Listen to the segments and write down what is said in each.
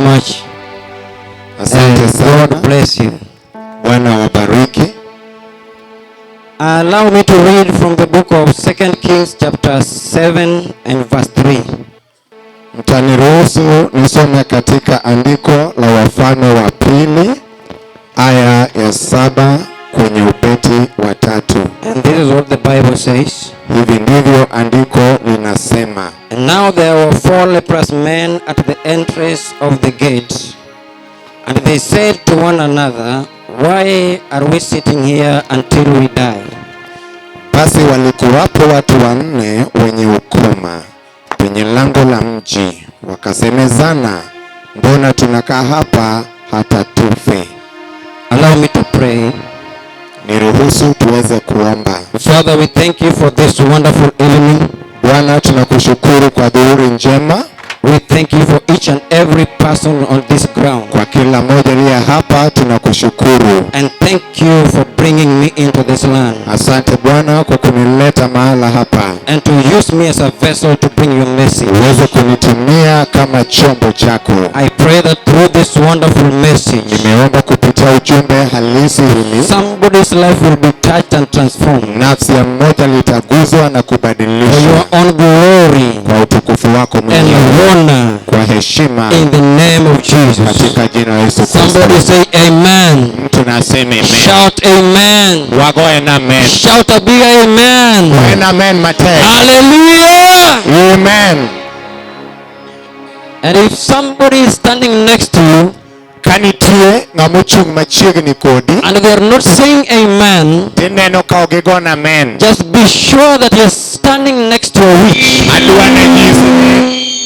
much. Asante sana. God bless you. Bwana wabariki. Allow me to read from the book of 2 Kings chapter 7 and verse 3. Mtaniruhusu nisome katika andiko la Wafalme wa Pili aya ya 7 kwenye ubeti wa 3. And this is what the Bible says. Hivi ndivyo andiko linasema. And now there were 4 leprous men at the entrance of the gate. And they said to one another, why are we sitting here until we die? Basi walikuwapo watu 4 wenye ukoma kwenye lango la mji, wakasemezana, mbona tunakaa hapa hata tufe? Allow me to pray. Niruhusu tuweze kuomba. Father, we thank you for this wonderful evening. Bwana, tunakushukuru kwa dhuhuri njema. We thank you for each and every person on this ground. Kwa kila mmoja aliye hapa tunakushukuru. And thank you for bringing me into this land. Asante Bwana kwa kunileta mahala hapa. And to use me as a vessel to bring your message. Uweze kunitumia kama chombo chako. I pray that through this wonderful message, nimeomba kupitia ujumbe halisi hili, somebody's life will be touched and transformed. Nafsi ya mmoja litaguzwa na kubadilishwa. For your own glory. Kwa utukufu wako mwenyewe. And honor. Kwa heshima. In the name of Jesus. Katika jina la Yesu Kristo. Somebody say amen. Mtu naseme amen. Shout amen. Wago amen. Shout a big amen. Amen mate. Hallelujah. Amen. And if somebody is standing next to you, kanitie ngamuchung machiegni kodi, and they are not saying amen, tineno ka ogigona amen, just be sure that you're standing next to a witch. Aduane nyisi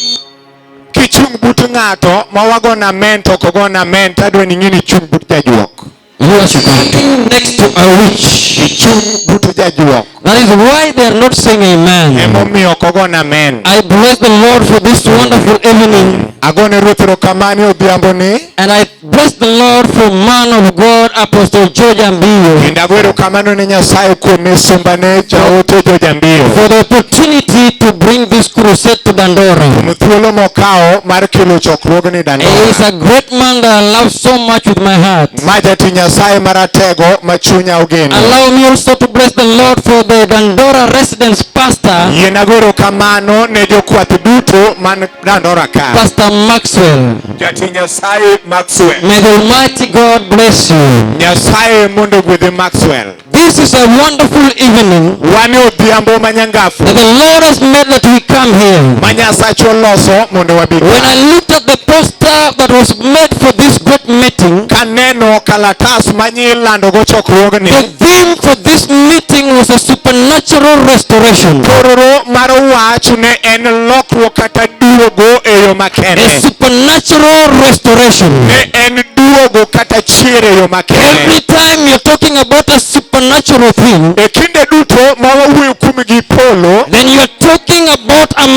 kichung but ng'ato mawagona amen to okogona amen, tadwe ni ng'ini chung but jajuok. You are standing next to a witch. Kichung but jajuok. That is why they are not saying amen. Emomiyo okogona amen. I bless the Lord for this wonderful evening. Agone Ruoth erokamano odhiambo ni. And I bless the Lord for man of God, Apostle George Ambiyo. Kendo ago erokamano ne Nyasaye kuom misumbane jaote George Ambiyo. For the opportunity to bring this crusade to Dandora. Thuolo mokao mar kelo chokruogni Dandora. He is a great man that I love so much with my heart. Majati Nyasaye maratego machunya ogeno. Allow me also to bless the Lord for the Dandora residence pastor. Yenagoro kamano ne jokwath duto man Dandora ka. Pastor Maxwell. Jati Nyasaye Maxwell. May the Almighty God bless you. Nyasaye mondo gwedhe Maxwell. This is a wonderful evening. Wane odhiambo manyangafu. That the Lord has made that we come here. Manyasachwa loso mondo wabi. When I looked at the poster that was made for this great meeting, kaneno kalatas manyilando go chokruogni. the theme for this meeting was a supernatural restoration. Tororo mar wach ne en lokruok kata duogo e yo makende. A supernatural restoration. Ne en duogo kata chiero e yo makende. Every time you're talking about a supernatural thing, e kinde duto ma wawuoyo kuom gi polo, then you're talking about a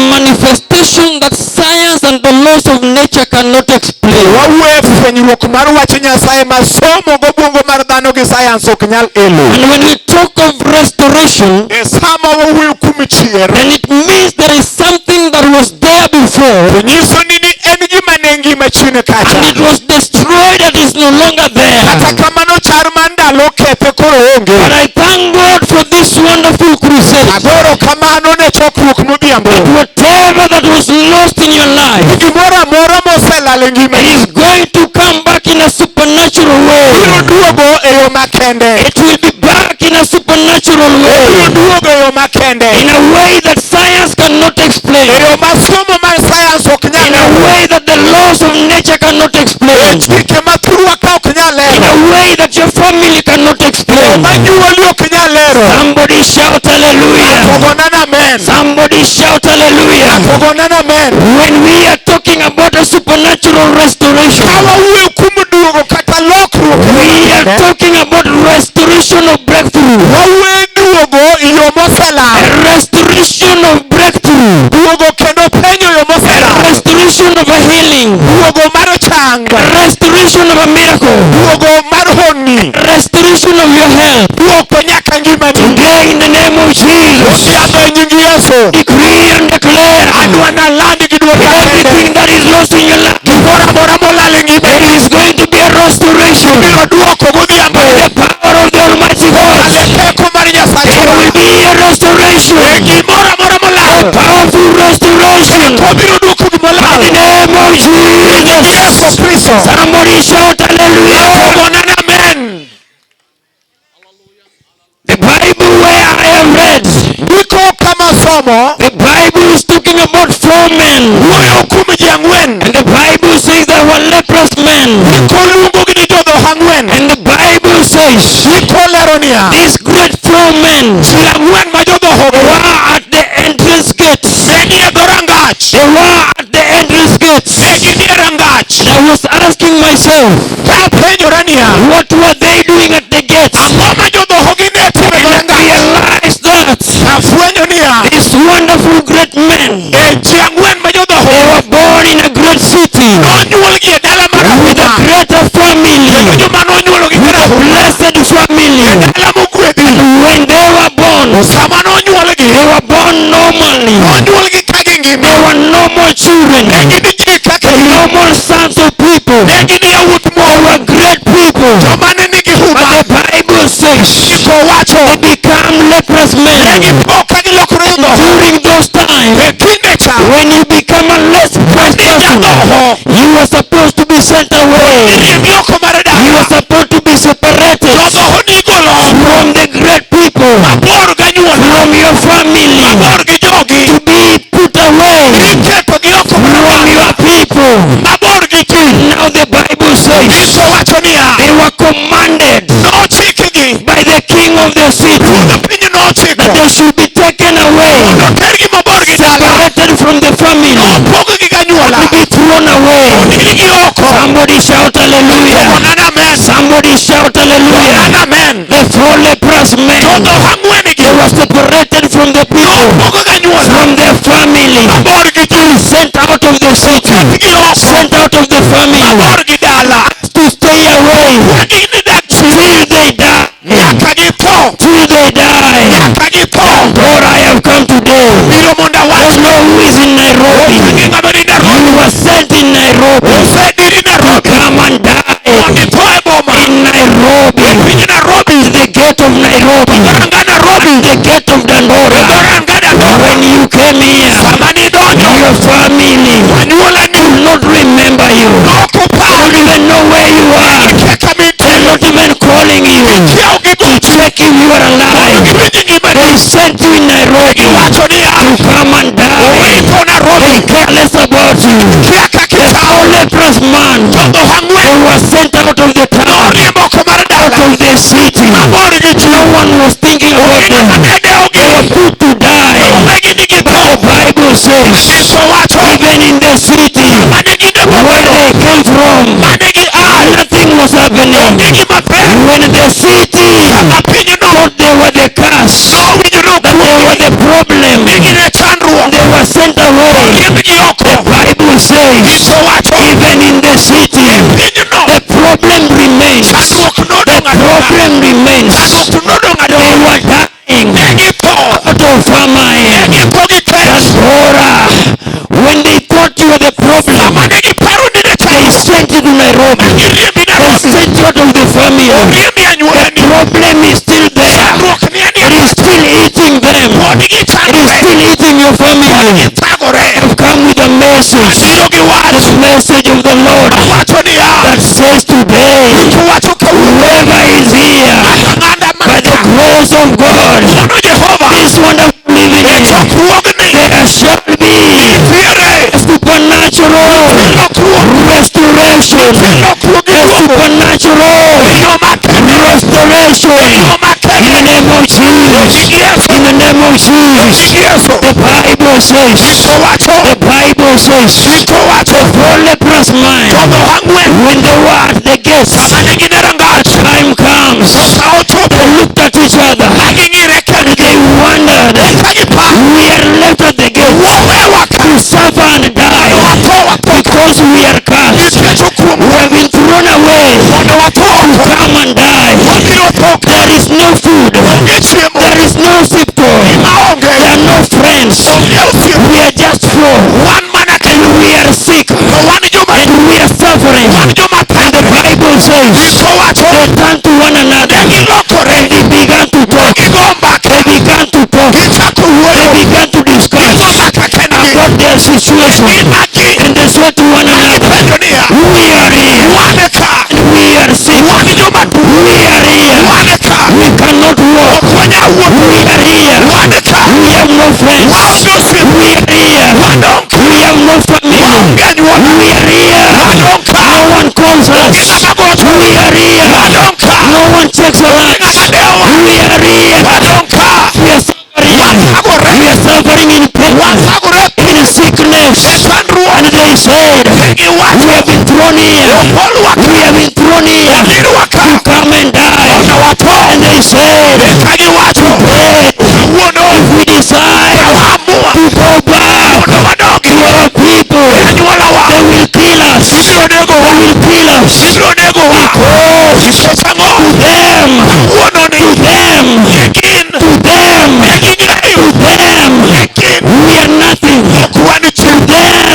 manifestation that science and the laws of nature cannot explain. wawuoyo fwenyruok mar wach Nyasaye ma somo gobwongo mar dhano gi science ok nyal elo. And when we talk of restoration, e sama wawuoyo kuom chier, then it means there is something that was there before, nyiso ni en gima ne ngima chien kacha, and it was destroyed and is no longer there. kata kamano char mar ndalo kethe koro onge. But I thank God for this wonderful crusade. Agoro kamano ne chokruok modhiambo. Whatever that was lost in your life, gimoro amora moselal e ngima it is going to come back in a supernatural way. biro duogo e yo makende. It will be back in a supernatural way. Biro duogo e yo makende. In a way that science cannot explain. E yo ma somo mar science ok nyal In a way that the laws of nature cannot explain. chike ma thurwa ka ok nyal In lero. a way that your family cannot explain. Manyuoli ok nyal lero. Somebody shout hallelujah. Apogonana amen. Somebody shout hallelujah. Apogonana amen. When we are talking about a supernatural restoration, Kawawuoyo kuom duogo kata lokruok, we are talking about restoration of breakthrough. wawuoyo duogo e yo moselal. A restoration of breakthrough. Duogo kendo penyo yo A moselal. restoration of a healing. Duogo mar chang. A restoration of a miracle. Duogo mar honni. Restoration of your health. Duogo nyaka ngimani. Today in the name of Jesus, Odhiambo e nying Yesu. decree and declare Adwa nalandi gi duol makende. everything that is lost in your life. Gimoro amora restoration. Ibiro duoko godhiambo. By the power of the Almighty God. Teko mar Nyasaye. There will be a restoration. Gimoro amora A molal. powerful restoration. Obiro duoko gimolal. In the name of Jesus. Yesu Kristo. Somebody shout hallelujah. Monana amen. The Bible where I have read, Ndiko kama somo. the Bible is talking about 4 men. Wuoyo kuom ji ang'wen. And the Bible says there were leprous men. Ndiko luongogi ni jodho ang'wen. And the Bible says Ndiko lero niya. these great 4 men Ji ang'wen ma jodho were at the entrance gates. ne ni e dhorangach. They were at the entrance gates. Ne gin e rangach. And I was asking myself, Kapenjora niya. what were they doing at the gates? Ang'o ma jodhogi ne timo e And I dhorangach. realized that Afwenyo niya. these wonderful great men, Ji ang'wen ma they jodhogi were born in a great city nonyuolgi e dala mar with a Ahudha. greater family, Kendo joma nonyuologi with kar a Ahudha. blessed family. Dala mogwedhi. When they were born, Sama nonyuolgi. they were born normally. Nonyuolgi ka gingima. They were normal children. Ne gin ji kaka The ji. normal sons of people. Ne gin yawuot They mon. were great people. Joma ne nigi But huma. the Bible says Ndiko wacho. they become leprous Ne men. gipo ka gilokore jodhoho. During those times, E kinde cha. when you become a leprous person, you were supposed to be sent away. Riembi oko mar You dala. were supposed to be separated Jodhoho nigolo. from the great people, Mabor ganyuola. from your family, Mabor gi jogi. to be put away Iketo gi oko mar from dala. your people. Mabor gi ji. Now the Bible says Ndiko wacho niya. they were commanded Nochikgi. by the king of the city Ruodh piny nochiko. that they should be taken away, Notergi mabor gi dala. separated from the family, Nopoggi ganyuola. to be thrown away. Nigi oko. Somebody shout hallelujah. Monana amen. Somebody shout hallelujah. Monana amen. The 4 leprous men, Jodho ang'wen gi. they were separated from the people, Nopoggi ganyuola. from their family, Mabor gi ji. sent out of the city, Nigi oko. sent out of the family, Mabor gi dala. to stay away Gini dak till they die. nyaka githo. Till they die. Nyaka githo. Lord, I have come today. Biro mondo I awach. know who is in Nairobi. Ng'ama ni Nairobi. You were sent in Nairobi. Osediri to Nairobi. come and die Onditho e boma. in Nairobi. Piny Nairobi. The gate of Nairobi. Dhoranga Nairobi. The gate of Dandora. Dhoranga Dandora. When you came here, Sama nidonjo. your family Anyuola ni will not remember you. ok They opar. don't even know where you are. Ikia kama They're intie. not even calling you Ikia to ukibuchi. check if you are alive. Iwinji ngima They ni. sent you in Nairobi Iwacho niya. to come and die. Owito Nairobi. They care less about you. Kia The kakitao. 4 leprous man, Jodho ang'wen. they were sent out of the town, Noriembo oko mar out dala. of the city. Mabor gi ji. No one was thinking about them. Nedeogi. They were put to die. Wegi ni But githo. the Bible says, Ndiko wacho. even in the city Mane ginde where mabeyo. they came from, Mane gi a. nothing was happening. Gigi maber. When the city Sama piny no. thought they were the curse, Nowinjo that they were nokuogi. the problem, Gigi ne chandruok. they were sent away. Riembgi oko. The Bible says, Ndiko wacho. even in the city, Piny no. the problem remains. Chandruok nodong' The adong'a. problem remains. Chandruok nodong' They adong'a. were dying Ne githo. out of famine. Githo gi kech. Dandora. When they thought you were the problem, Sama ne giparo ni ne they chandruok. sent you to Nairobi. Giriembi They Nairobi. sent you out of the family. Oriembi anyuola The ni. problem is still there. Chandruok ni It anie. is still eating them. Pod It is gichandore. still eating your family. Githagore. I've come with a message. Abiro gi wach. The message of the Lord Wacho niya. that says today, To wacho kawuono. whoever is here, Ng'anda by the maka. grace of God, Mondo Jehova. this wonderful living E in, chokruogni. there shall be Nitiere. a supernatural Lokruok. restoration, Lokruok gi a duogo. supernatural Yo makende. restoration Yo in the makende. name of Jesus. Yesu. In the name of Jesus. Yesu. The Bible says, To wacho. the Bible says, To wacho. for leprous man, Jodho ang'wen. when they were at the gates, Mane gin e rangach. time comes, Sa ochopo. they looked at each other, Ging'ire kendgi. they wondered, Kagipa. we are left at the gates Wawewa ka. to suffer and die Watho. because we are cursed. Nikech okuom. We have been thrown away Mondo watho. to come and die. Wabiro tho ka. There is no food, Onge chiemo. there is no sipto, Maonge. there are no friends. Onge osiep. We are just poor Wan mana and we are sick to wan joma. and we are suffering. Wan joma And the thagre. Bible says, says, they turned to one another and they began to talk. They began to talk. They began to discuss about their situation. And they said to one another, we are here. We are sick. We are here. We cannot walk. We are here. We have no friends. We are here. We have no family. We are here. No one calls us. We are here. No one checks on us. We are here. We are suffering. We are suffering in pain, in sickness. And they said, we have been thrown here. We have been thrown here to come and die. And they said, today, if we decide to go back to our people, they will kill us. They will kill us. Because to them, we are nothing. To them,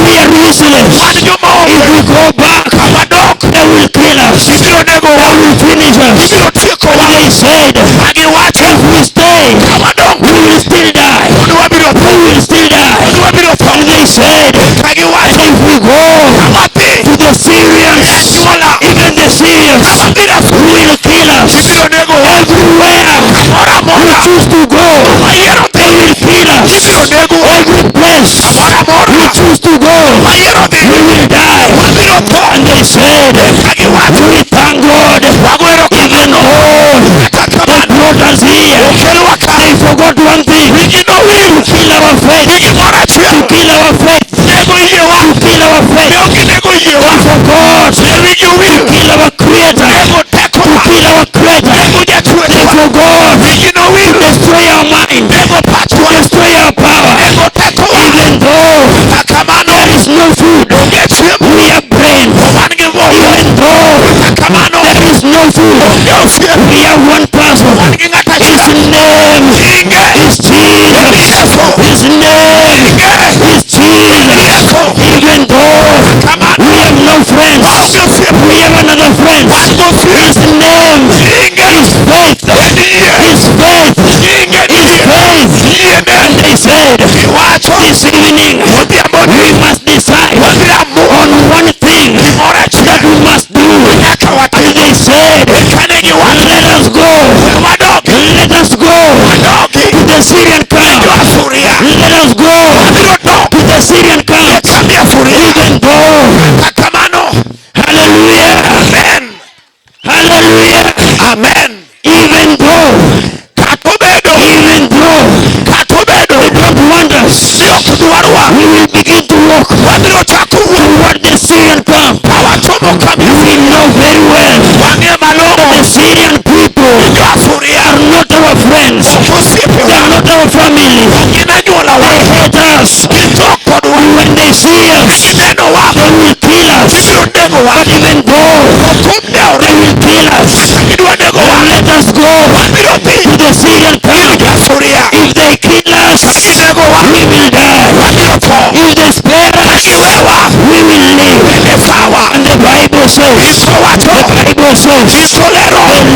we are useless. If we go back, they will kill us. They will finish us. And they said, if we stay, we will still die. We will still die. And they said, if we go to the Syrians, even the Syrians will kill us. Everywhere we choose to go, they will kill us. Every place we choose to go, we will die. And they said, we thank God, even all that brought us here, they forgot one thing, to kill our faith, to kill our faith, to kill our faith. They forgot to kill our creator, to kill our creator. They forgot to destroy our mind, to destroy our power. Even though there is no food, we have brain. Even though there is no food, we have one person. His name is Jesus. His name is Jesus. Even though we have no friends, we have another friend. His name is faith. His faith. His faith. And they said, this evening we must decide on one thing that we must do. And they said, let us go. Let us go to the Syrian camp. Let us go to the Syrian camp. Even though, hallelujah, hallelujah, amen. Even though they don't want us, we will begin to walk toward the Syrian camp. We know very well the Syrian people are not our friends. They are not our family. They hate us. When they see us, they will kill us. But even though they will kill us, let us go to the Syrian camp. If they kill us, we will die. If they spare us, we will live. And the Bible says, they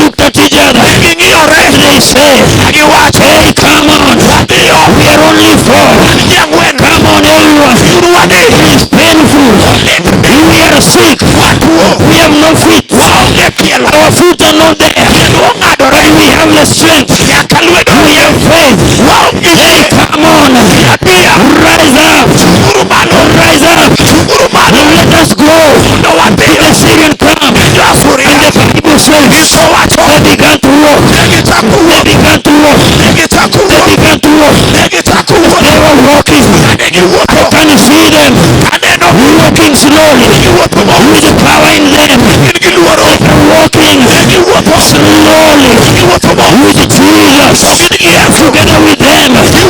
looked at each other and they said, hey, come on, we are only four. Come on, everyone. It is painful. We are sick. We have no feet. Our feet are not there. And we have the strength. We have faith. Hey, come on. Rise up. Rise up. Let us go to the Syrian camp. And the Bible says they began to walk. They began to walk. They began to walk. They were walking. I can see them walking slowly with the power in them. They are walking slowly with Jesus together with them. They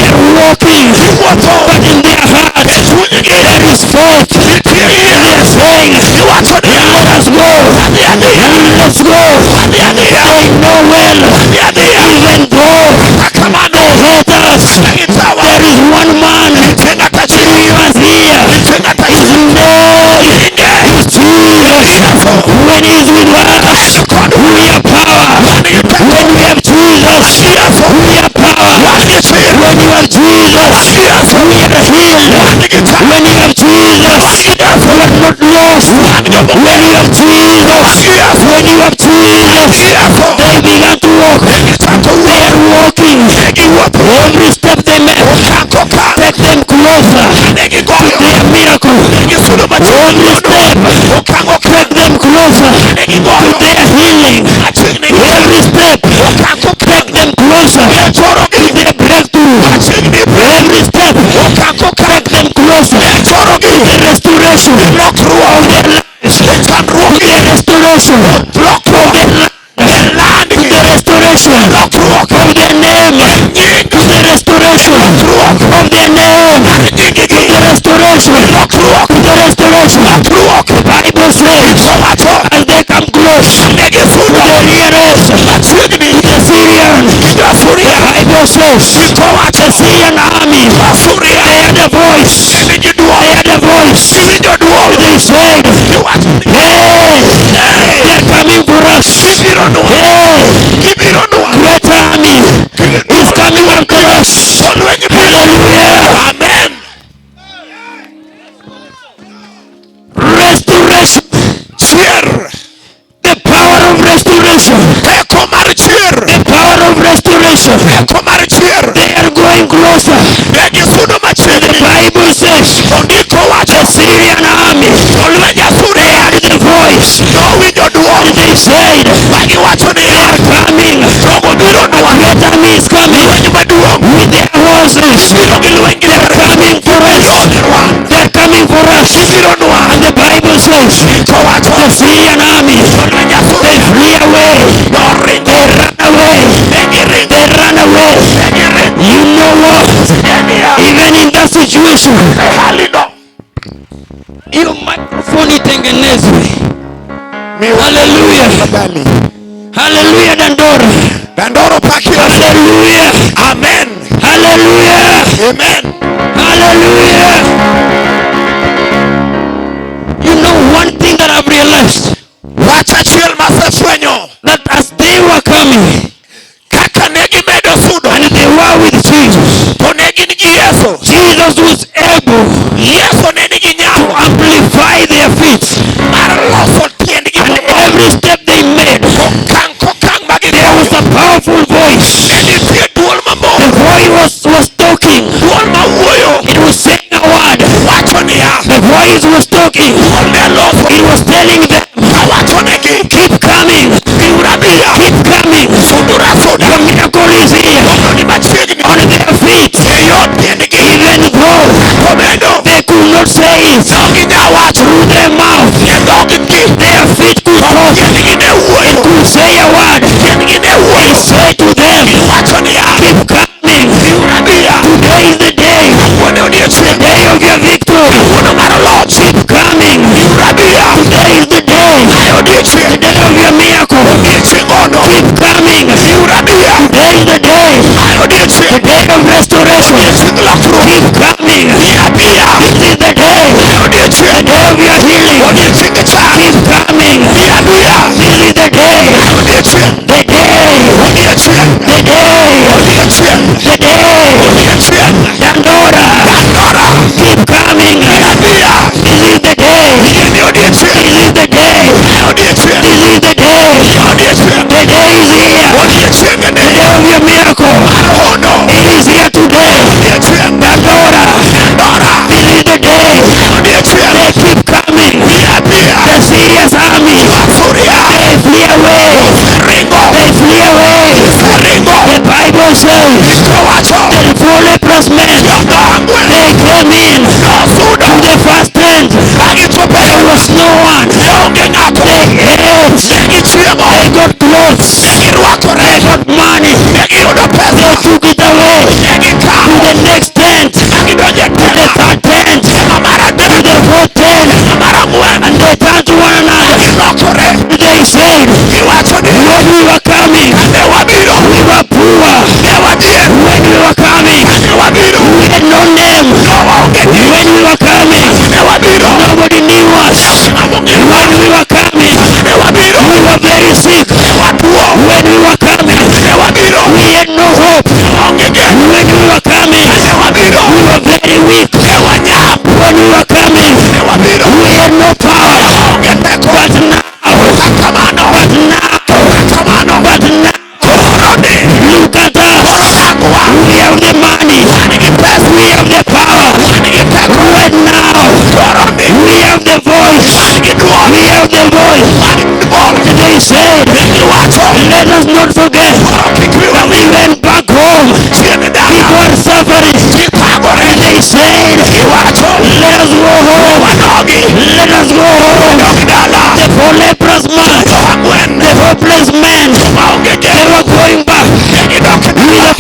are walking, but in their hearts there is faith. They are saying, let us go. Let's go. They know well, even though they hate us, there is one man who was here. His name is Jesus. When he is with us, we have power. When we have Jesus, we have power. When you have Jesus, we are healed. When you have Jesus, you are not lost. When you have Jesus, they began to walk. They are walking. Every step they make, take them closer to their miracle. Every step, take them closer to their healing. Every step, take them closer to their breakthrough. Every step, take them closer to the restoration of their lives, to the restoration of their lives, to the restoration of their name, to the restoration of their name, to the restoration of the restoration. The Bible says, as they come close to the nearest, to the Syrian, the Bible says, the Syrian army, they had a voice. They had a voice. They said, hey, they're coming for us. Hey, great army is coming after us. Hallelujah. Amen. Restoration. Cheer. The power of restoration. The power of restoration. They are going closer. The Bible says, the Syrian army, they had the voice. They said, they are coming. A great army is coming with their horses. They are coming for us. They are coming for us. And the Bible says, the Syrian army, they flee away. They run away. They run away. You know what? Even in that situation, hiyo microphone itengenezwe. Hallelujah. Hallelujah. Dandoro paki. Hallelujah. Amen. Hallelujah. Amen. Hallelujah. You know one thing that I've realized, that as they were coming and they were with Jesus, Jesus was able to amplify their feet. And every step they made, there was a powerful voice. The voice was talking. It was saying a word. The voice was talking. It was telling them, keep coming. Keep coming. Your miracle is here. On their feet. Even though they could not say it through their mouth, their feet could talk. It could say a word. It said to them, keep coming. Today is the day. The day of your victory. Keep coming. Today is the day. The day of your miracle. Keep coming. Today is the day. The day of restoration. Keep coming. This is the day. The day of your healing. Keep coming. This is the day. The day. The day. The day. Dandora. Keep coming. This is the day. This is the day. This is the day. The day is here. The day of your miracle. It is here today. Dandora. This is the day. They keep coming. The serious army. They flee away. They flee away. The Bible says the four leprous men, they came in to the first tent. There was no one. They ate. They got clothes. They got money. They took it away to the next tent, to the third tent, to the fourth tent, and they turned to one another. They said, when we were coming, we were poor. When we were coming, we had no name. When we were coming, nobody knew us. When we were coming, they said, let us not forget that we went back home. People are suffering. And they said, let us go home. Let us go home. The four leprous man, the hopeless man, they were going back with a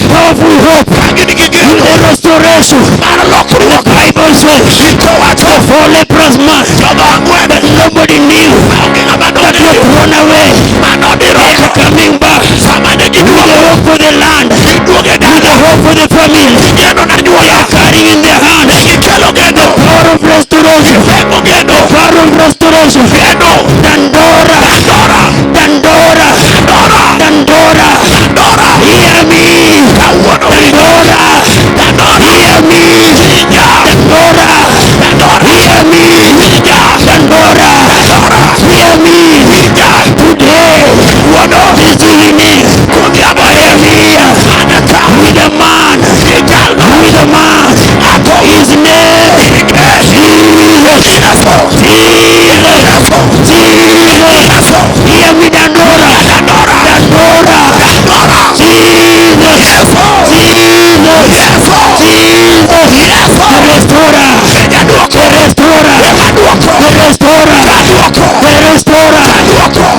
powerful hope, with a restoration. The Bible says, the four leprous man, but nobody knew that they were thrown away. They are coming back with the hope for the land, with the hope for the family. They are carrying in their hands the power of restoration. The power of restoration. Dandora, Dandora, Dandora, hear me. Dandora, hear me. Dandora, hear me. Dandora, hear me. Today, this evening, I am here with a man, his name is Jesus. Hear me, Dandora,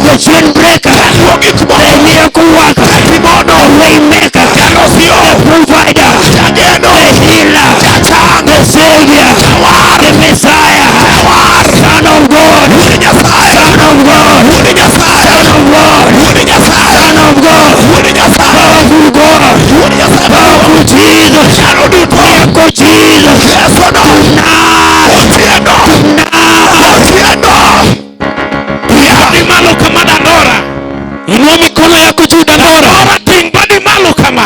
the chain breaker, the miracle worker, the way maker, the provider, the healer, the savior, the messiah, son of God, son of God, son of God, son of God, powerful God, powerful Jesus, miracle Jesus, inua mikono yako juu. Dandora,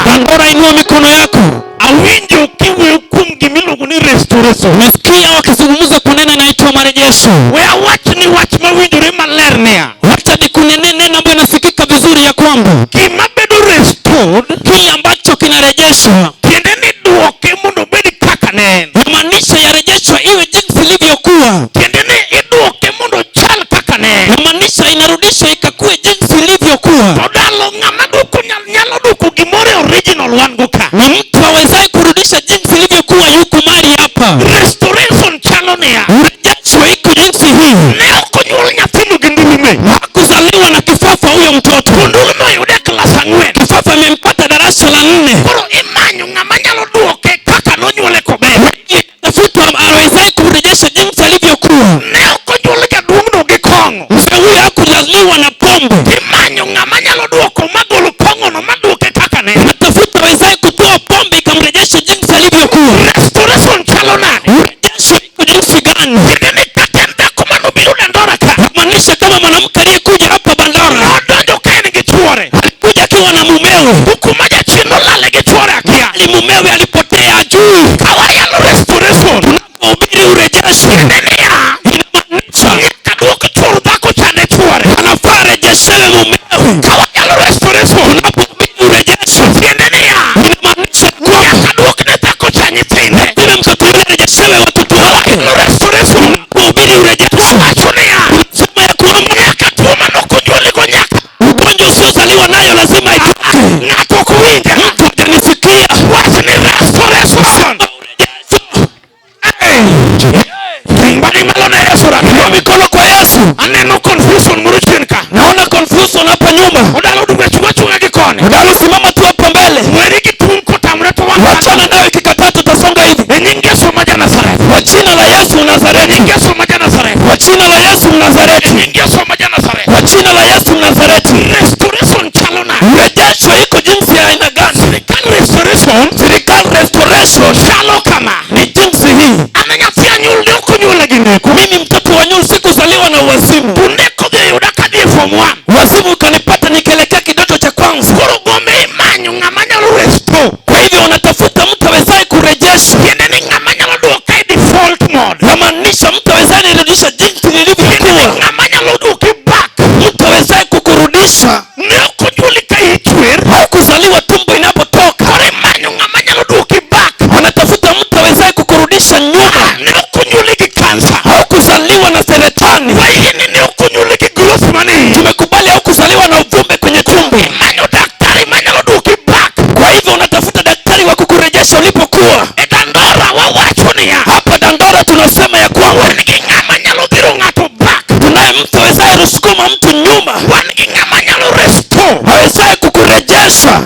Dandora, inua mikono yako. Awinjo kiwe kumgi milugu ni restoration. Nasikia wakizungumza kunena inaitwa marejesho. Wea watu ni watu mawinjo rima lernia. Wacha ni kunene neno ambayo inasikika vizuri ya kwamba Kimabedo restored, kile ambacho kinarejeshwa kiende ni duoke mundo bedi kaka nen. inamaanisha yarejeshwa iwe jinsi ilivyokuwa. Kiende ni iduoke mundo chal kaka nen. Inamaanisha inarudisha ikakuwe jinsi ilivyokuwa. Todalo ngamaduku nyalo duku gimore original wanguka. Na mtu hawezaye kurudisha jinsi ilivyokuwa yuko mali hapa. Restoration chalonia. Urejesho iko jinsi hii. Neo konyul nyathimu gindulume. Hakuzaliwa na kifafa huyo mtoto. Gindulume yude klasa ngwen. Kifafa imempata darasa la 4. Koro imanyo ngamanyalo duoke kaka nonyuole kobe. Tafuta awezaye kurejesha jinsi alivyokuwa. Neo konyul jaduongno gi kongo. Mzee huyo hakuzaliwa na pombe. Imanyo ngamanyalo duoko magolo kongo no maduoke kaka ne. Tafuta awezaye kutoa pombe ikamrejesha jinsi alivyokuwa. Restoration chalona. Urejesho iko jinsi gani? Kidini katenda kumano bilu Dandora ka. Maanisha kama mwanamke aliyekuja hapa Bandora. Donjo kaini gichuore. Alikuja akiwa na mumewe. Huku maja chino lale gichuore akia. Ili mumewe alipotea ajui. Kawayalo restoration. Tunapohubiri urejesho. Nenia. Inamaanisha Kaduoke churu dako chane chuore. anafaa rejeshewe mumewe. Kawayalo restoration. Tunapohubiri urejesho. Nenia. Inamaanisha kwamba Kaduoke ne dako chanye tine. yule mtoto yule rejeshewe watoto wake. Restoration. Tunapohubiri urejesho. Achunia. Sema ya kwamba Katuma no kunjuli gonyaka. ugonjwa usiozaliwa nayo lazima itoke. Ngato kuwinja. Mtu hajanisikia. What ni restoration? Mbali malo na Yesu ra. Inua mikono kwa Yesu. Aneno confusion murushinka. Naona confusion hapa nyuma. Udalo duwe chunga gikone. Udalo simama tu hapa mbele. Mweri gitunko tamreto wanga. Wachana nayo ikikataa tutasonga hivi. Enyinge soma ja Nazareth. Kwa jina la Yesu Nazareti. Enyinge soma ja Nazareth. Kwa jina la Yesu Nazareti. Enyinge soma ja Nazareth. Kwa jina la Yesu Nazareti. Restoration chalona. Urejesho iko jinsi ya aina gani? Restoration. Restoration Chalo kama. ni jinsi hii. Ananyatia nyulde ukunyule gineko. Mimi mtoto wa nyuu sikuzaliwa na uwazimu. Bundeko ge yudaka di form 1. Wazimu ukanipata nikielekea kidato cha kwanza. Kuro gombe imanyo ngamanyalo restore. Kwa hivyo unatafuta mtu awezaye kurejesha. Yende ni ngamanyalo duoka default mode. Yamaanisha mtu awezaye nirudisha jinsi nilivyokuwa. Ngamanyalo duoki back. Mtu awezaye kukurudisha. Neo kunjulika hitwer. Haukuzaliwa tumbo inapotoka. Kore manyo ngamanyalo duoki back. Wanatafuta mtu awezaye kukurudisha nyuma. Neo kunjuliki cancer. Haukuzaliwa na saratani. Wahini neo kunjuliki growth money. Tumekubali haukuzaliwa mtu awezaye kusukuma mtu nyuma. wan gi ng'ama nyalo restore. Awezaye kukurejesha.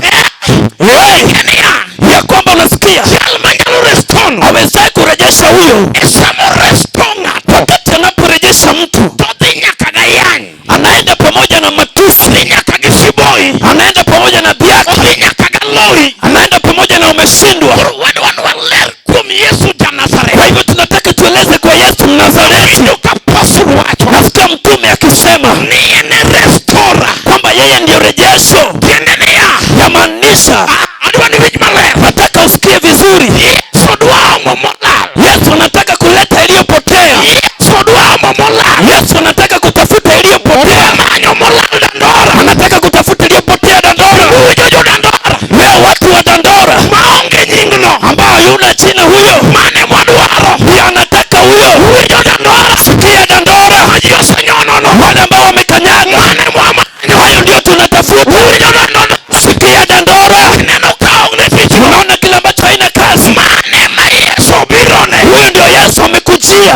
Ya kwamba unasikia. Jal manyalo restore. Awezaye kurejesha huyo. Esamo restore ng'ato. Wakati anaporejesha mtu. Todhi nyaka gayany. Anaenda pamoja na matusi. Odhi nyaka gi siboi. Anaenda pamoja na biaki. Odhi nyaka galoi. Anaenda pamoja na umeshindwa. Waler kuom Yesu ja Nazareth. Kwa hivyo tunataka tueleze kwa Yesu Mnazareti. Ndio kapasuru wacho. Nasikia mtume akisema Ni ene restore. kwamba yeye ndio rejesho. Tiende niya. Yamaanisha. Adwa ni wich maler. Nataka usikie vizuri. Yesu dwa omo molal. Yesu anataka kuleta iliyopotea. Yesu dwa omo molal. Yesu anataka kutafuta iliyopotea. Manyo molal Dandora. Anataka kutafuta iliyopotea Dandora. Ujojo Dandora. Leo watu wa Dandora Maonge nyingno. ambao yuna jina huyo. Mane mwadwaro. Ndio anataka huyo. Ujojo Dandora. Sikia Dandora. Majiosa nyonono. Wale ambao wamekanyaga. Mane mwamanyo. Hayo ndio tunatafuta. Ujojo Dandora. Sikia Dandora. Neno kaonge pichu. Unaona kile ambacho haina kazi. Mane ma Yesu birone. Huyo ndio Yesu amekujia.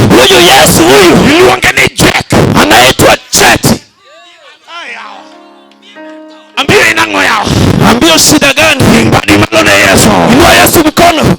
Huyu Yesu huyu Iluonge ni Jack. anaitwa Jet. Ambio inang'o yao. Ambio shida gani? Kimbadi malo ne Yesu. Inua Yesu mikono.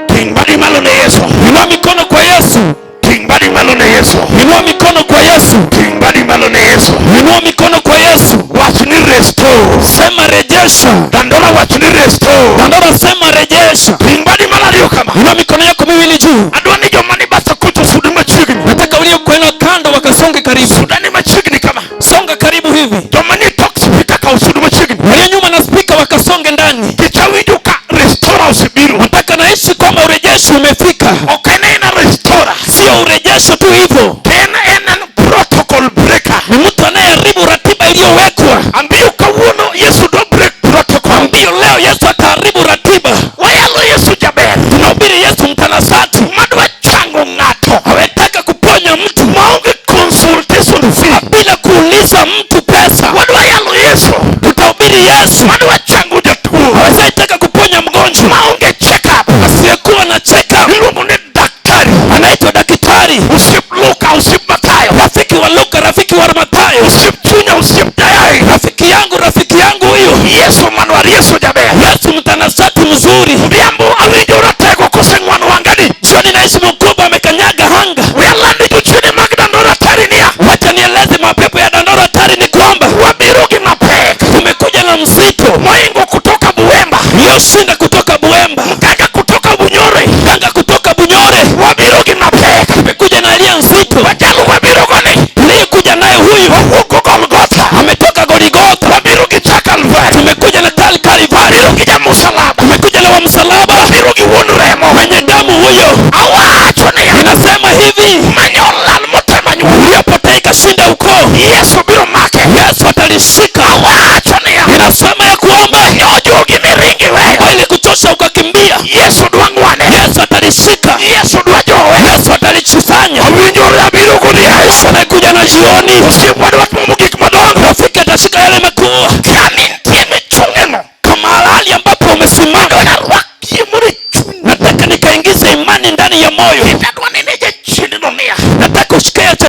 Kimbadi malo ne Yesu. Inua mikono kwa Yesu. Kimbadi malo ne Yesu. Inua mikono kwa Yesu. Kimbadi malo ne Yesu. Inua mikono kwa Yesu. Wach ni restore. Sema rejesha. Dandora wach ni restore. Dandora sema rejesha. Kimbadi malario kama. Inua mikono yako miwili juu. Adwa ni joma ni basa kuto sudi machiegni. Nataka walio kwenda kando wakasonge karibu. Sudani machiegni kama. Songa karibu hivi. Joma ni talk speaker ka usudu machiegni. Walio nyuma na spika wakasonge ndani. Kichawinjo ka restore usibiru. Nataka naishi kwamba urejesho umefika. Okene na restore. Sio urejesho tu hivyo. Tena enen protocol breaker. Ni mtu anayeharibu ratiba iliyowekwa. Ambio kawuono Yesu do break protocol. Ambio leo Yesu ataharibu ratiba. Wayalo Yesu jaber. Tunahubiri Yesu mtanashati. Madwa chango ng'ato. Hawetaka kuponya mtu Maonge consultation fee. bila kuuliza mtu pesa. Wadwa yalo Yesu. Tutahubiri Yesu. Madwa chango jatuo. Hawezataka kuponya mgonjwa Maonge check up. asiyekuwa na check up. Iluongo ni daktari. Anaitwa daktari. Usip Luka, usip Mathayo. Rafiki wa Luka, rafiki wa Mathayo. Usip Chunya, usip Dayai. Rafiki yangu huyu. Yesu manwar Yesu jaber. Yesu mtanashati mzuri. Biambo awinjo ratego koseng'wano wangani. Jioni naishi mkubwa amekanyaga hanga. Uyalandi jochwene mag Dandora tari niya. Wacha nieleze mapepo ya Dandora tari ni kwamba Wabiro gi mapek. tumekuja na mzito. Moingo kutoka Buemba. Yoshinda kutoka Buemba. Gaga kutoka Bunyore. Ganga kutoka Bunyore. Wabiro gi mapek. Tumekuja na aliye nzito. Wajalo wabiro goni. Tuliyekuja naye huyu Wawuok Golgotha. ametoka Goligotha. Wabiro gi Calvary. Tumekuja na Kalvari. Wabiro gi jamusalaba. Tumekuja na wa msalaba. Wabiro gi wuon remo. Mwenye damu huyo. Awacho niya. Inasema hivi. Manyolal motema nyuol. Uliyopotea ikashinda ukoo. Yesu biro make. Yesu atalishika. Awacho niya. Inasema ya kwamba Nyojogi miringi weyo. ili kuchosha ukakimbia. Yesu dwa ng'wane. Yesu atalishika. Yesu dwa jowe. Yesu atalichifanya. Awinjore abiro kodi Yesu. Anakuja na jioni. Osiep wadwa timo gik madongo. Rafiki atashika yale makuu. Kani ntie michung'eno. Kama hali ambapo